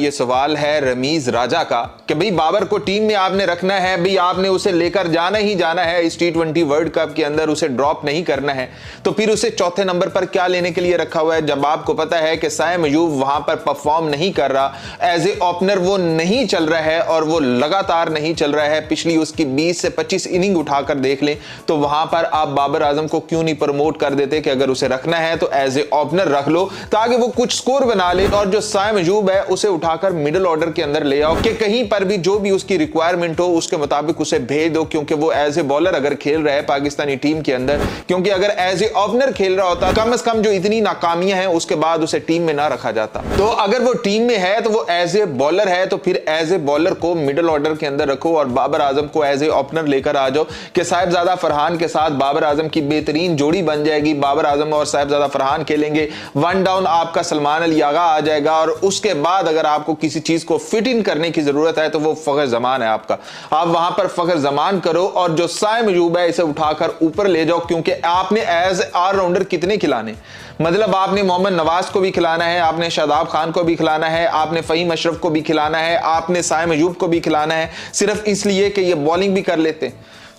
ये सवाल है रमीज राजा का कि भाई बाबर को टीम में आपने रखना है, भाई आपने उसे लेकर जाना ही जाना है इस T20 वर्ल्ड कप के अंदर, उसे ड्रॉप नहीं करना है, तो फिर उसे चौथे नंबर पर क्या लेने के लिए रखा हुआ है? जब आपको पता है कि साइम अयूब वहां पर परफॉर्म नहीं कर रहा, एज ए ओपनर वो नहीं चल रहा है और वो लगातार नहीं चल रहा है। पिछली उसकी 20 से 25 इनिंग उठाकर देख लें तो वहां पर आप बाबर आजम को क्यों नहीं प्रमोट कर देते कि अगर उसे रखना है तो एज ए ओपनर रख लो ताकि वो कुछ स्कोर बना ले, और जो साइम अयूब है उसे उठाकर मिडिल ऑर्डर के अंदर ले आओ कि कहीं पर भी जो भी उसकी रिक्वायरमेंट हो उसके मुताबिक उसे भेज दो, क्योंकि वो एज ए बॉलर अगर खेल रहा है पाकिस्तानी टीम के अंदर, क्योंकि अगर एज ए ओपनर खेल रहा होता कम से कम जो इतनी नाकामियां हैं उसके बाद उसे टीम में ना रखा जाता। तो अगर वो टीम में है तो वो एज ए बॉलर है, तो फिर एज ए बॉलर को मिडिल ऑर्डर के अंदर रखो और बाबर आजम को एज ए ओपनर लेकर आ जाओ कि साहिबजादा फरहान के साथ बाबर आजम की बेहतरीन जोड़ी बन जाएगी। बाबर आजम और साहिबजादा फरहान खेलेंगे, वन डाउन आपका सलमान अली आगा आ जाएगा, और उसके बाद अगर आपको किसी चीज को फिट इन करने की जरूरत है तो वो फखर जमान है आपका, आप वहां पर फखर जमान करो और जो साइम अयूब है इसे उठाकर ऊपर ले जाओ, क्योंकि आपने एज ऑलराउंडर कितने खिलाने, मतलब आपने मोहम्मद नवाज को भी खिलाना है, आपने शादाब खान को भी खिलाना है, आपने फहीम अशरफ को भी खिलाना है, आपने साइम अयूब को भी खिलाना है, सिर्फ इसलिए कि ये बॉलिंग भी कर लेते।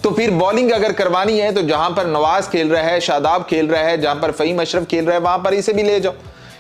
तो फिर बॉलिंग अगर करवानी है तो जहां पर नवाज खेल रहा है, शादाब खेल रहा है, जहां पर फहीम अशरफ खेल रहा है वहां पर इसे भी ले जाओ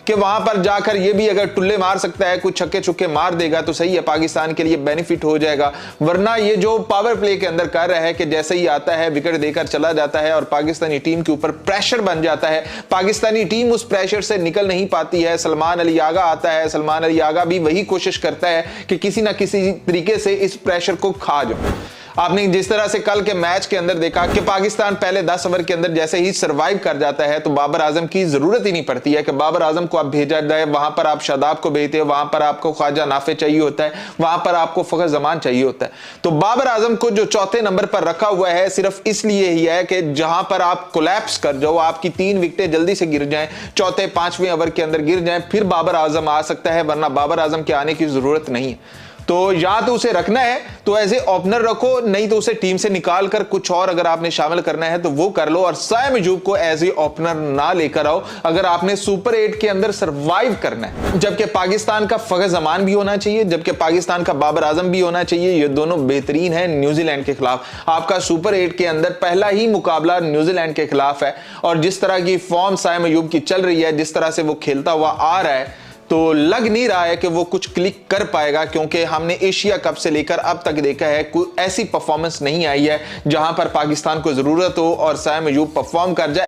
कि वहां पर जाकर ये भी अगर टुल्ले मार सकता है, कुछ छक्के चुक्के मार देगा तो सही है, पाकिस्तान के लिए बेनिफिट हो जाएगा। वरना ये जो पावर प्ले के अंदर कर रहा है कि जैसे ही आता है विकेट देकर चला जाता है और पाकिस्तानी टीम के ऊपर प्रेशर बन जाता है, पाकिस्तानी टीम उस प्रेशर से निकल नहीं पाती है। सलमान अली आगा आता है, सलमान अली आगा भी वही कोशिश करता है कि किसी ना किसी तरीके से इस प्रेशर को खा जाओ। आपने जिस तरह से कल के मैच के अंदर देखा कि पाकिस्तान पहले 10 ओवर के अंदर जैसे ही सरवाइव कर जाता है तो बाबर आजम की जरूरत ही नहीं पड़ती है कि बाबर आजम को आप भेजा जाए, वहां पर आप शादाब को भेजते हो, वहां पर आपको ख्वाजा नाफे चाहिए होता है, वहां पर आपको फखर जमान चाहिए होता है। तो बाबर आजम को जो चौथे नंबर पर रखा हुआ है सिर्फ इसलिए ही है कि जहां पर आप कोलैप्स कर जाओ, आपकी 3 विकेटें जल्दी से गिर जाएं, चौथे 5वें ओवर के अंदर गिर जाएं, फिर बाबर आजम आ सकता है, वरना बाबर आजम के आने की जरूरत नहीं है। तो या तो उसे रखना है तो एज ए ओपनर रखो, नहीं तो उसे टीम से निकाल कर कुछ और अगर आपने शामिल करना है तो वो कर लो, और साइम अयूब को एज ए ओपनर ना लेकर आओ अगर आपने सुपर 8 के अंदर सरवाइव करना है। जबकि पाकिस्तान का फखर जमान भी होना चाहिए, जबकि पाकिस्तान का बाबर आजम भी होना चाहिए, ये दोनों बेहतरीन है न्यूजीलैंड के खिलाफ। आपका सुपर 8 के अंदर पहला ही मुकाबला न्यूजीलैंड के खिलाफ है, और जिस तरह की फॉर्म साइम अयूब की चल रही है, जिस तरह से वो खेलता हुआ आ रहा है, तो लग नहीं रहा है कि वो कुछ क्लिक कर पाएगा, क्योंकि हमने एशिया कप से लेकर अब तक देखा है कोई ऐसी परफॉर्मेंस नहीं आई है जहां पर पाकिस्तान को जरूरत हो और साइम अयूब परफॉर्म कर जाए।